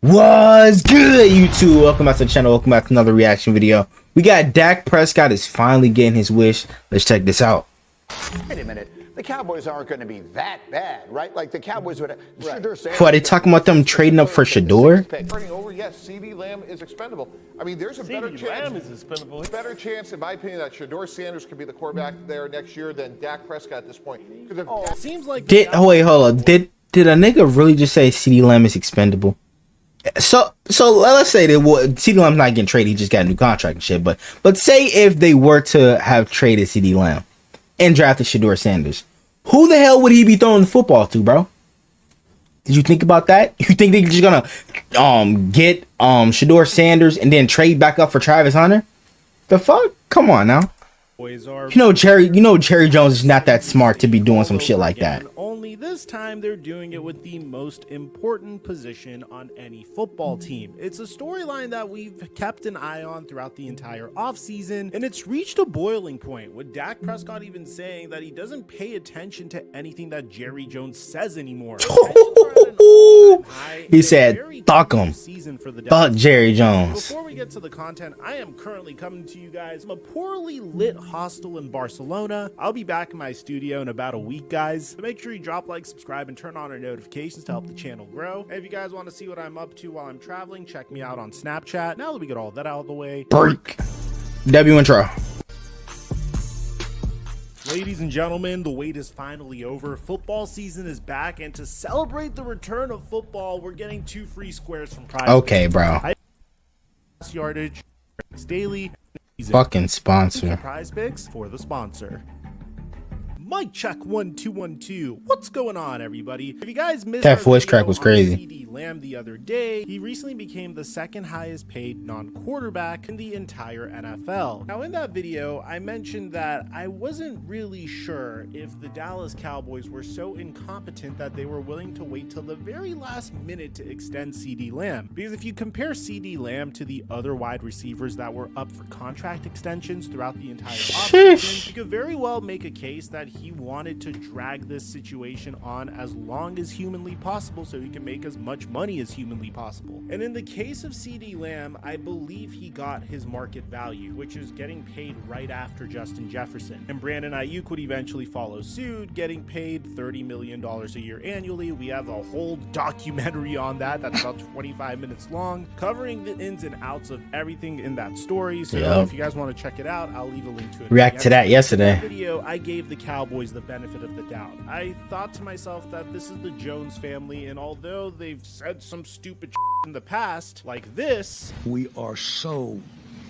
What's good, YouTube? Welcome back to the channel. Welcome back to another reaction video. We got Dak Prescott is finally getting his wish. Let's check this out. Wait a minute. The Cowboys aren't going to be that bad, right? Like the Cowboys would. Right. What, they talking about them trading up for Shador? Turning over, yes, CD Lamb is expendable. I mean, there's a better chance, in my opinion, that Shador Sanders could be the quarterback there next year than Dak Prescott at this point. It seems like. Wait, hold on. Did a nigga really just say CD Lamb is expendable? So let's say that CD Lamb's not getting traded. He just got a new contract and shit. But say if they were to have traded CD Lamb and drafted Shador Sanders, who the hell would he be throwing the football to, bro? Did you think about that? You think they're just gonna get Shador Sanders and then trade back up for Travis Hunter? The fuck? Come on now. You know Jerry Jones is not that smart to be doing some shit like that. Only this time they're doing it with the most important position on any football team. It's a storyline that we've kept an eye on throughout the entire offseason, and it's reached a boiling point, with Dak Prescott even saying that he doesn't pay attention to anything that Jerry Jones says anymore. He said, fuck him. Fuck Jerry Jones. Before we get to the content, I am currently coming to you guys from a poorly lit hostel in Barcelona. I'll be back in my studio in about a week, guys. So make sure you drop like, subscribe, and turn on our notifications to help the channel grow. And if you guys want to see what I'm up to while I'm traveling, check me out on Snapchat. Now that we get all that out of the way, break. W intro. Ladies and gentlemen, the wait is finally over. Football season is back, and to celebrate the return of football, we're getting 2 free squares from Prize. Okay, bro. Yardage daily. Fucking sponsor. Prize picks for the sponsor. Mic check 1 2 1 2. What's going on, everybody? If you guys missed that voice crack was crazy. CD Lamb the other day, he recently became the second highest paid non-quarterback in the entire NFL. Now, in that video, I mentioned that I wasn't really sure if the Dallas Cowboys were so incompetent that they were willing to wait till the very last minute to extend CD Lamb. Because if you compare CD Lamb to the other wide receivers that were up for contract extensions throughout the entire offseason, you could very well make a case that he wanted to drag this situation on as long as humanly possible so he can make as much money as humanly possible. And in the case of CD Lamb, I believe he got his market value, which is getting paid right after Justin Jefferson. And Brandon Ayuk would eventually follow suit, getting paid $30 million a year annually. We have a whole documentary on that that's about 25 minutes long, covering the ins and outs of everything in that story. So if you guys want to check it out, I'll leave a link to it. React to that yesterday. In the video, I gave the Cowboys the benefit of the doubt. I thought to myself that this is the Jones family, and although they've said some stupid in the past, like this, we are so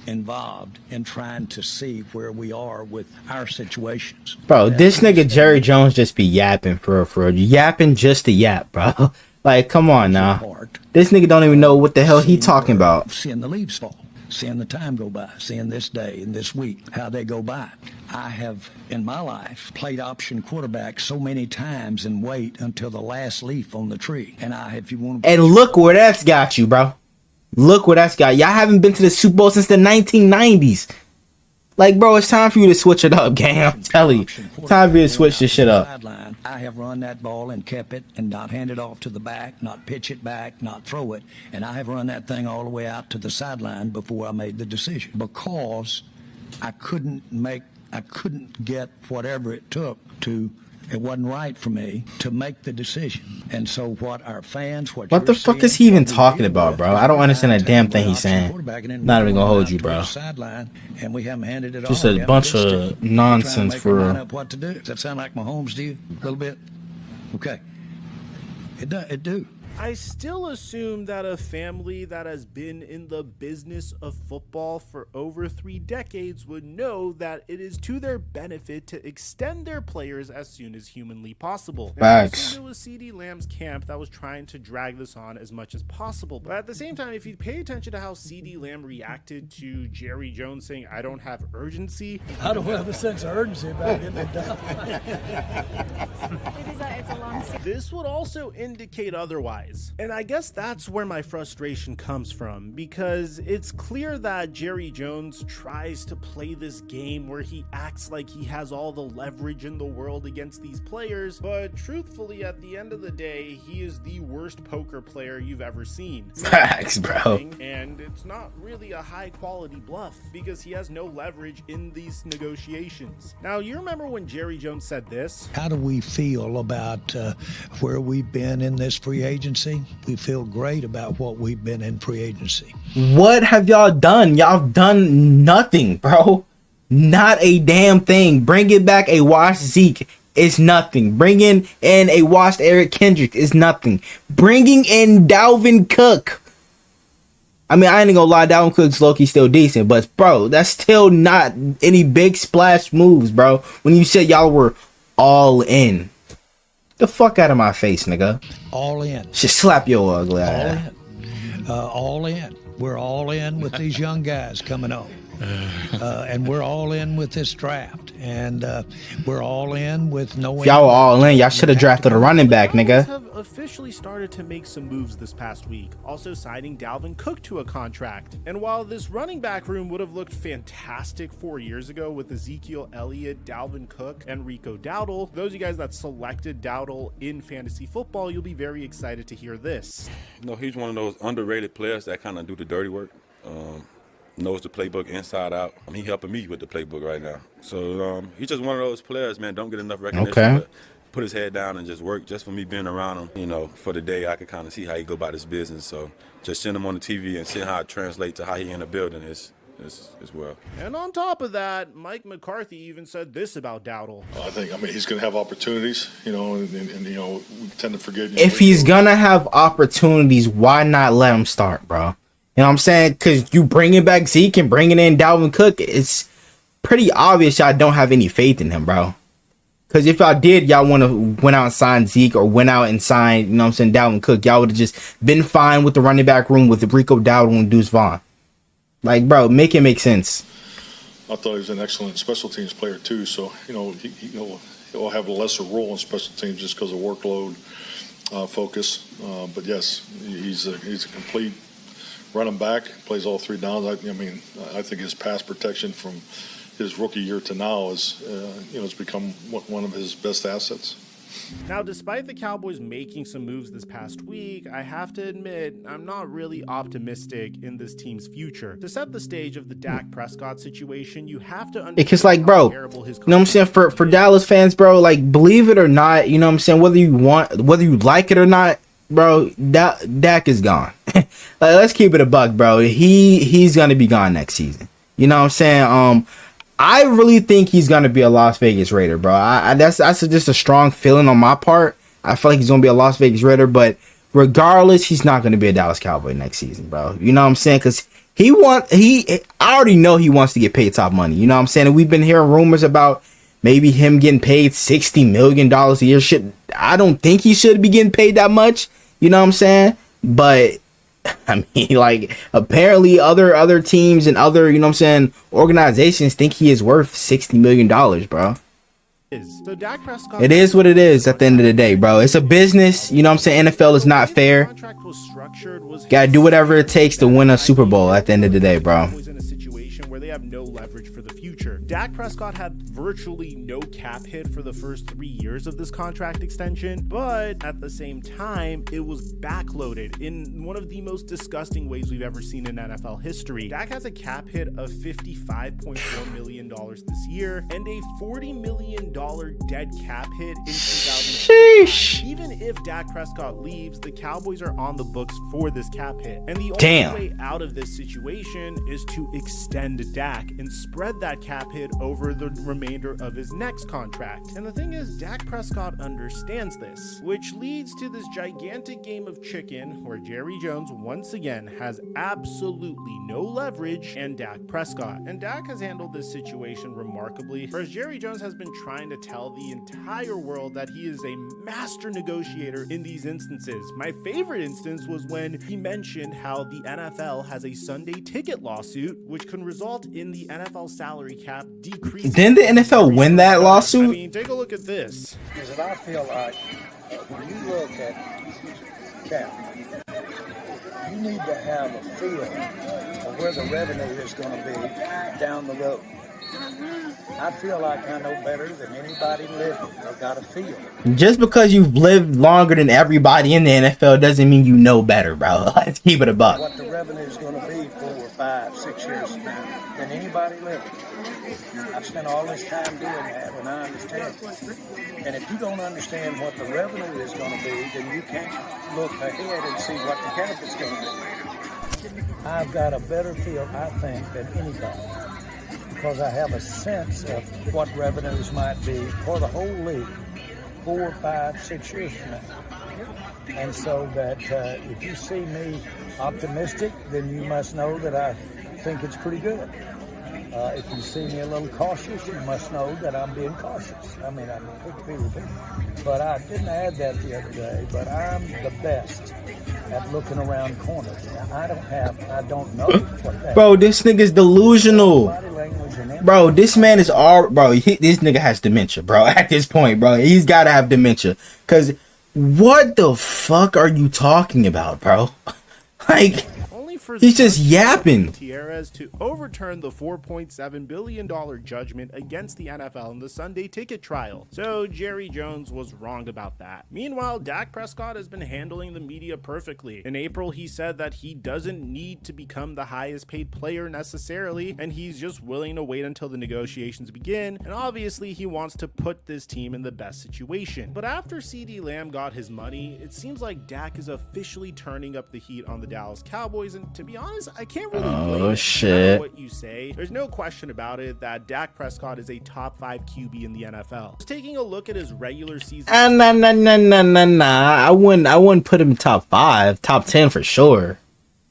involved in trying to see where we are with our situations. Bro, this nigga Jerry Jones just be yapping for yapping just to yap, bro. Like, come on now. This nigga don't even know what the hell he talking about. Seeing the leaves fall, seeing the time go by, seeing this day and this week, how they go by. I have, in my life, played option quarterback so many times and wait until the last leaf on the tree. And if you want to... And look where that's got you, bro. Look where that's got you. Y'all haven't been to the Super Bowl since the 1990s. Like, bro, it's time for you to switch it up, gang. I'm telling you. It's time for you to switch this shit up. I have run that ball and kept it and not hand it off to the back, not pitch it back, not throw it. And I have run that thing all the way out to the sideline before I made the decision. Because I couldn't get whatever it took to... It wasn't right for me to make the decision. And so what our fans... What the fuck is he even talking about, bro? I don't understand a damn thing he's saying. Not even gonna hold you, bro. And we haven't handed it just a bunch of nonsense for real. What to do. Does that sound like Mahomes to you? A little bit? Okay. It do. I still assume that a family that has been in the business of football for over 3 decades would know that it is to their benefit to extend their players as soon as humanly possible. Facts. It was CD Lamb's camp that was trying to drag this on as much as possible. But at the same time, if you pay attention to how CD Lamb reacted to Jerry Jones saying, "I don't have urgency." I don't have a sense of urgency about getting it done. This would also indicate otherwise. franchise. And I guess that's where my frustration comes from, because it's clear that Jerry Jones tries to play this game where he acts like he has all the leverage in the world against these players, but truthfully, at the end of the day, he is the worst poker player you've ever seen. Facts, bro. And it's not really a high quality bluff, because he has no leverage in these negotiations. Now, you remember when Jerry Jones said this? How do we feel about where we've been in this free agency? We feel great about what we've been in free agency. What have y'all done? Y'all done nothing, bro. Not a damn thing. Bringing back a washed Zeke is nothing. Bringing in a washed Eric Kendrick is nothing. Bringing in Dalvin Cook. I mean, I ain't gonna lie, Dalvin Cook's low-key still decent, but bro, that's still not any big splash moves, bro. When you said y'all were all in. The fuck out of my face, nigga. All in. Just slap your ugly ass. All in. We're all in with these young guys coming on. And we're all in with this draft. And we're all in with knowing... If y'all were all in, y'all should have drafted a running back, nigga. Have officially started to make some moves this past week, also signing Dalvin Cook to a contract. And while this running back room would have looked fantastic 4 years ago with Ezekiel Elliott, Dalvin Cook, and Rico Dowdle, those of you guys that selected Dowdle in fantasy football, you'll be very excited to hear this. No, he's one of those underrated players that kind of do the dirty work. Knows the playbook inside out. He helping me with the playbook right now. So he's just one of those players, man, don't get enough recognition. Okay. But put his head down and just work. Just for me being around him, you know, for the day I could kind of see how he go about his business. So just seeing him on the TV and seeing how it translates to how he in the building is well. And on top of that, Mike McCarthy even said this about Dowdle. I mean, he's going to have opportunities, you know, and you know, we tend to forget. If he's gonna have opportunities, why not let him start, bro? You know what I'm saying? Because you bringing back Zeke and bringing in Dalvin Cook, it's pretty obvious y'all don't have any faith in him, bro. Because if y'all did, y'all went out and signed Zeke or went out and signed, you know what I'm saying, Dalvin Cook, y'all would have just been fine with the running back room with Rico Dowdle and Deuce Vaughn. Like, bro, make it make sense. I thought he was an excellent special teams player too. So you know he'll have a lesser role in special teams just because of workload focus. But yes, he's a complete running back. Plays all three downs. I mean, I think his pass protection from his rookie year to now is it's become one of his best assets. Now, despite the Cowboys making some moves this past week, I have to admit I'm not really optimistic in this team's future. To set the stage of the Dak Prescott situation, you have to understand because, like, bro, you know what I'm saying, for Dallas fans, bro, like, believe it or not, you know what I'm saying, whether you like it or not, bro, Dak is gone. Like, let's keep it a buck, bro. He's gonna be gone next season. You know what I'm saying? I really think he's gonna be a Las Vegas Raider, bro. That's just a strong feeling on my part. I feel like he's gonna be a Las Vegas Raider, but regardless, he's not gonna be a Dallas Cowboy next season, bro. You know what I'm saying? Because I already know he wants to get paid top money. You know what I'm saying? And we've been hearing rumors about maybe him getting paid $60 million a year. Shit, I don't think he should be getting paid that much. You know what I'm saying? But I mean, like, apparently other teams and other, you know what I'm saying, organizations think he is worth $60 million, bro. So Dak Prescott, it is what it is at the end of the day, bro. It's a business. You know what I'm saying? NFL is not fair. Gotta do whatever it takes to win a Super Bowl at the end of the day, bro. Where they have no leverage for the future. Dak Prescott had virtually no cap hit for the first 3 years of this contract extension, but at the same time, it was backloaded in one of the most disgusting ways we've ever seen in NFL history. Dak has a cap hit of $55.4 million this year and a $40 million dead cap hit in 2000. Even if Dak Prescott leaves, the Cowboys are on the books for this cap hit. And the only way out of this situation is to extend Dak and spread that cap hit over the remainder of his next contract. And the thing is, Dak Prescott understands this, which leads to this gigantic game of chicken where Jerry Jones once again has absolutely no leverage and Dak Prescott. And Dak has handled this situation remarkably, whereas Jerry Jones has been trying to tell the entire world that he is a master negotiator in these instances. My favorite instance was when he mentioned how the NFL has a Sunday ticket lawsuit, which can result in the NFL salary cap decreasing. Didn't the NFL win that lawsuit? I mean, take a look at this. Because I feel like when you look at cap. You need to have a feel for where the revenue is going to be down the road. I feel like I know better than anybody living. I've got a feel. Just because you've lived longer than everybody in the NFL doesn't mean you know better, bro. Let's keep it a buck. What the revenue is going to be 4, 5, 6 years from now than anybody living. I've spent all this time doing that, and I understand. And if you don't understand what the revenue is going to be, then you can't look ahead and see what the cap is going to be. I've got a better feel, I think, than anybody, because I have a sense of what revenues might be for the whole league 4, 5, 6 years from now. And so that if you see me optimistic, then you must know that I think it's pretty good. If you see me a little cautious, you must know that I'm being cautious. I mean, I'm quick to be repeated. But I didn't add that the other day, but I'm the best at looking around corners. Now, I don't know what that Bro, this nigga's delusional. Bro, this man is all, bro, this nigga has dementia, bro. At this point, bro, he's got to have dementia. Because what the fuck are you talking about, bro? Like, he's just yapping. To overturn the $4.7 billion judgment against the NFL in the Sunday ticket trial. So Jerry Jones was wrong about that. Meanwhile, Dak Prescott has been handling the media perfectly. In April, he said that he doesn't need to become the highest paid player necessarily, and he's just willing to wait until the negotiations begin, and obviously he wants to put this team in the best situation. But after CeeDee Lamb got his money, it seems like Dak is officially turning up the heat on the Dallas Cowboys, and to be honest, I can't really blame shit. what you say. There's no question about it that Dak Prescott is a top 5 QB in the NFL. Just taking a look at his regular season. Nah. I wouldn't put him top 5, top 10 for sure.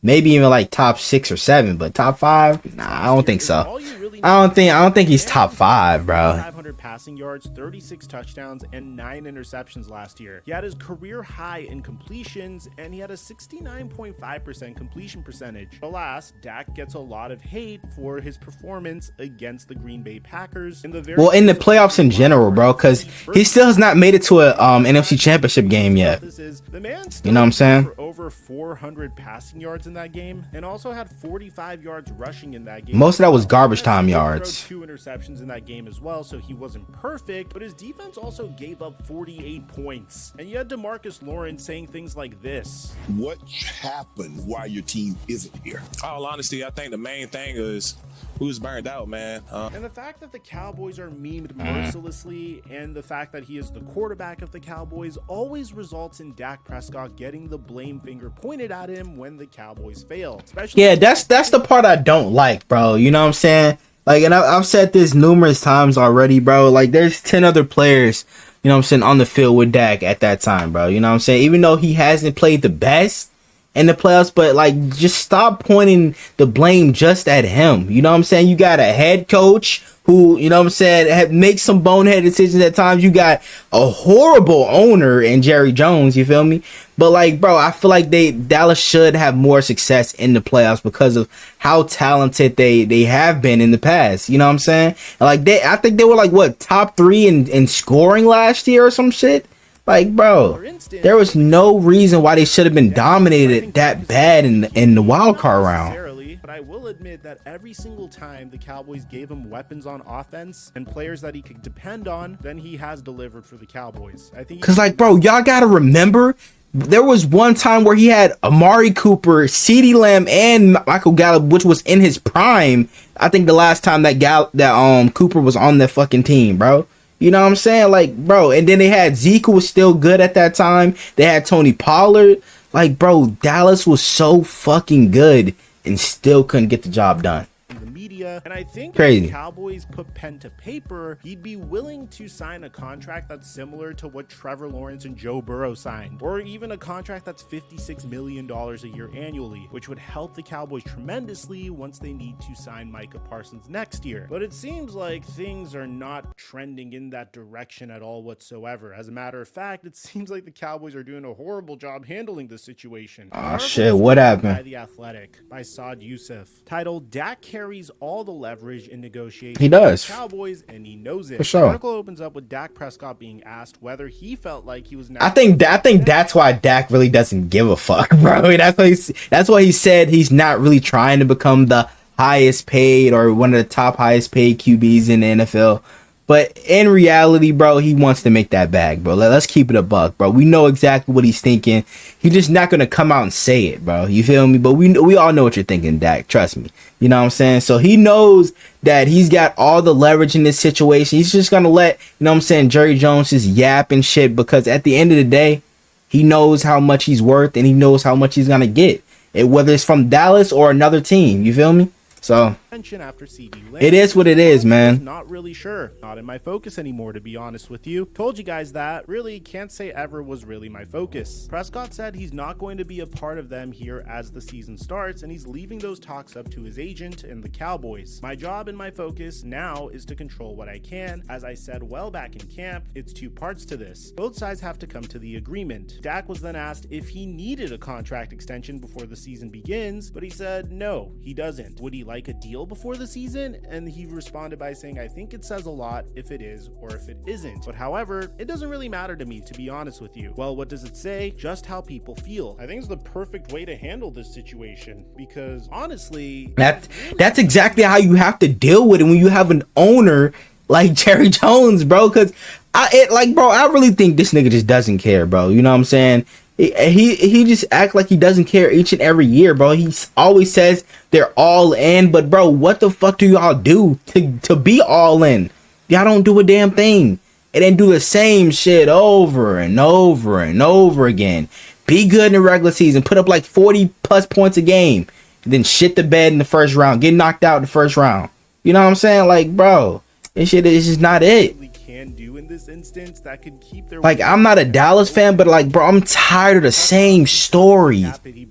Maybe even like top 6 or 7, but top 5? Nah, I don't think so. I don't think he's top 5, bro. 500 passing yards, 36 touchdowns, and 9 interceptions last year. He had his career high in completions, and he had a 69.5% completion percentage. Alas, Dak gets a lot of hate for his performance against the Green Bay Packers in the playoffs in general, bro, because he still has not made it to a NFC Championship game yet. The man You know what I'm saying? For over 400 passing yards in that game, and also had 45 yards rushing in that game. Most of that was garbage time yards. 2 interceptions in that game as well, so he wasn't perfect, but his defense also gave up 48 points. And you had DeMarcus Lawrence saying things like this. What happened why your team isn't here? All honesty, I think the main thing is who's burned out, man. And the fact that the Cowboys are memed mercilessly, and the fact that he is the quarterback of the Cowboys, always results in Dak Prescott getting the blame finger pointed at him when the Cowboys fail. Yeah, that's the part I don't like, bro. You know what I'm saying? Like, and I've said this numerous times already, bro. Like, there's 10 other players, you know what I'm saying, on the field with Dak at that time, bro. You know what I'm saying? Even though he hasn't played the best in the playoffs, but like, just stop pointing the blame just at him. You know what I'm saying? You got a head coach who, you know what I'm saying, makes some bonehead decisions at times. You got a horrible owner in Jerry Jones, you feel me? But like, bro, I feel like Dallas should have more success in the playoffs because of how talented they have been in the past. You know what I'm saying? Like, I think they were like, what, top 3 in scoring last year or some shit? Like, bro, there was no reason why they should have been dominated that bad in the wild card round. But I will admit that every single time the Cowboys gave him weapons on offense and players that he could depend on, then he has delivered for the Cowboys. I think, because like, bro, y'all gotta remember, there was one time where he had Amari Cooper, CeeDee Lamb, and Michael Gallup, which was in his prime. I think the last time that Cooper was on that fucking team, bro. You know what I'm saying? Like, bro, and then they had Zeke, who was still good at that time. They had Tony Pollard. Like, bro, Dallas was so fucking good and still couldn't get the job done. The media, and I think crazy. If the Cowboys put pen to paper, he'd be willing to sign a contract that's similar to what Trevor Lawrence and Joe Burrow signed, or even a contract that's $56 million a year annually, which would help the Cowboys tremendously once they need to sign Micah Parsons next year. But it seems like things are not trending in that direction at all whatsoever. As a matter of fact, it seems like the Cowboys are doing a horrible job handling this situation. Oh shit, what happened? By The Athletic, by Saad Youssef, titled "Dak carries all the leverage in negotiations He does. with the Cowboys, and he knows it. For sure. The article opens up with Dak Prescott being asked whether he felt like he was. I think that's why Dak really doesn't give a fuck, bro. That's why he said he's not really trying to become the highest paid or one of the top highest paid QBs in the NFL. But in reality, bro, he wants to make that bag, bro. Let's keep it a buck, bro. We know exactly what he's thinking. He's just not gonna come out and say it, bro. You feel me? But we all know what you're thinking, Dak. Trust me. You know what I'm saying? So he knows that he's got all the leverage in this situation. He's just gonna let, you know what I'm saying, Jerry Jones just yap and shit, because at the end of the day, he knows how much he's worth and he knows how much he's gonna get. Whether it's from Dallas or another team. You feel me? So after CD Lamb, it is what it is, man. Not really sure. Not in my focus anymore, to be honest with you. Told you guys that. Really can't say ever was really my focus. Prescott said he's not going to be a part of them here as the season starts, and he's leaving those talks up to his agent and the Cowboys. My job and my focus now is to control what I can. As I said well back in camp, it's two parts to this. Both sides have to come to the agreement. Dak was then asked if he needed a contract extension before the season begins, but he said no, he doesn't. Would he like a deal before the season? And he responded by saying, I think it says a lot if it is or if it isn't. But however, it doesn't really matter to me, to be honest with you. Well, what does it say? Just how people feel. I think it's the perfect way to handle this situation, because honestly, that's exactly how you have to deal with it when you have an owner like Jerry Jones, bro. Because I really think this nigga just doesn't care, bro. You know what I'm saying? He just act like he doesn't care each and every year, bro. He always says they're all in, but bro, what the fuck do y'all do to be all in? Y'all don't do a damn thing. And then do the same shit over and over and over again. Be good in the regular season, put up like 40 plus points a game, and then shit the bed in the first round, get knocked out in the first round. You know what I'm saying? Like, bro, this shit is just not it. Can do in this instance that could keep their, like, I'm not a Dallas fan, but like, bro, I'm tired of the same story,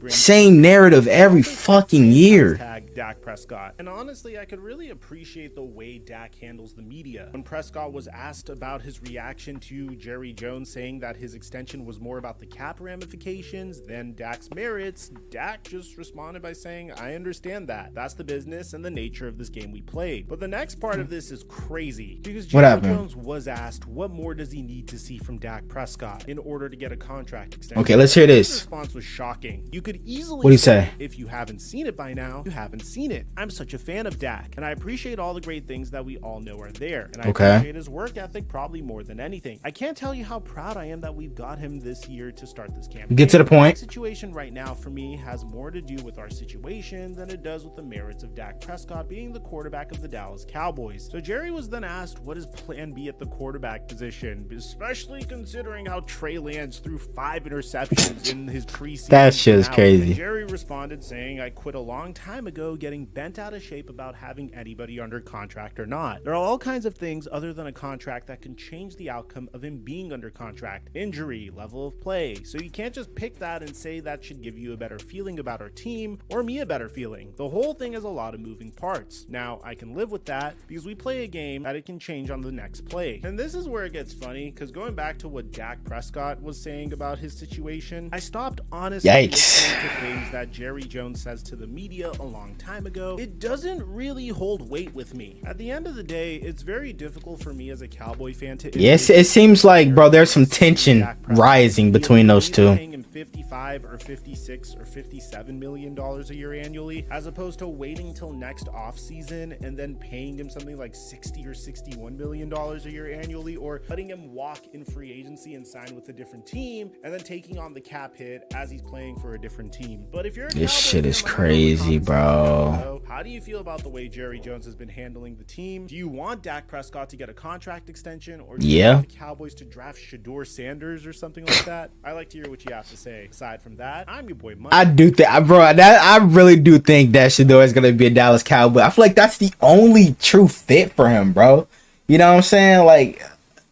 same narrative every fucking year. Dak Prescott. And honestly, I could really appreciate the way Dak handles the media. When Prescott was asked about his reaction to Jerry Jones saying that his extension was more about the cap ramifications than Dak's merits, Dak just responded by saying, I understand that. That's the business and the nature of this game we played. But the next part of this is crazy, because Jerry Jones was asked what more does he need to see from Dak Prescott in order to get a contract extension. Okay, let's hear this. His response was shocking. You could easily what do you say? If you haven't seen it by now, you haven't seen it. I'm such a fan of Dak, and I appreciate all the great things that we all know are there, and I appreciate his work ethic probably more than anything. I can't tell you how proud I am that we've got him this year to start this campaign. Get to the point. The situation right now for me has more to do with our situation than it does with the merits of Dak Prescott being the quarterback of the Dallas Cowboys. So Jerry was then asked what his plan B at the quarterback position, especially considering how Trey Lance threw 5 interceptions in his preseason. That shit is crazy. And Jerry responded saying, I quit a long time ago getting bent out of shape about having anybody under contract or not. There are all kinds of things other than a contract that can change the outcome of him being under contract. Injury, level of play. So you can't just pick that and say that should give you a better feeling about our team or me a better feeling. The whole thing has a lot of moving parts. Now, I can live with that because we play a game that it can change on the next play. And this is where it gets funny, because going back to what Dak Prescott was saying about his situation, I stopped honestly listening to things that Jerry Jones says to the media a long time ago. It doesn't really hold weight with me. At the end of the day, it's very difficult for me as a Cowboy fan to... Yes, it seems like, bro, there's some tension rising between those two. 55 or 56 or 57 million dollars a year annually, as opposed to waiting till next off season and then paying him something like 60 or 61 million dollars a year annually, or letting him walk in free agency and sign with a different team and then taking on the cap hit as he's playing for a different team. But if you're this shit is crazy, bro. How do you feel about the way Jerry Jones has been handling the team? Do you want Dak Prescott to get a contract extension, or do you want the Cowboys to draft Shedeur Sanders or something like that? I like to hear what you have to say. Aside from that, I'm your boy Mike. I do think, bro, I really do think that Shedeur is gonna be a Dallas Cowboy. I feel like that's the only true fit for him, bro. You know what I'm saying? Like,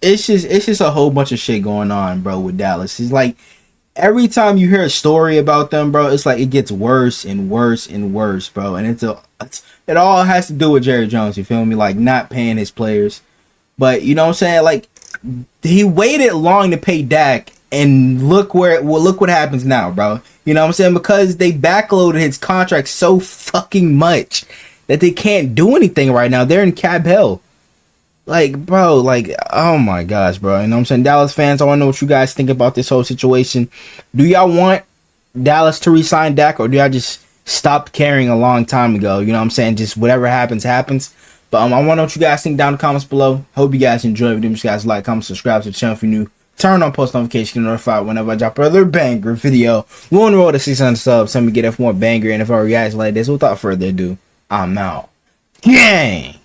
it's just a whole bunch of shit going on, bro, with Dallas. It's like every time you hear a story about them, bro, it's like it gets worse and worse and worse, bro. And it all has to do with Jerry Jones. You feel me? Like, not paying his players. But you know what I'm saying? Like, he waited long to pay Dak. And look what happens now, bro. You know what I'm saying? Because they backloaded his contract so fucking much that they can't do anything right now. They're in cap hell. Like, bro, like, oh my gosh, bro. You know what I'm saying? Dallas fans, I want to know what you guys think about this whole situation. Do y'all want Dallas to re-sign Dak, or do y'all just stop caring a long time ago? You know what I'm saying? Just whatever happens, happens. But I want to know what you guys think down in the comments below. Hope you guys enjoy the video. You guys like, comment, subscribe to the channel if you're new. Turn on post notifications to get notified whenever I drop another banger video. We're on the road to 600 subs. Send me get F more banger NFL reactions like this. Without further ado, I'm out. Gang!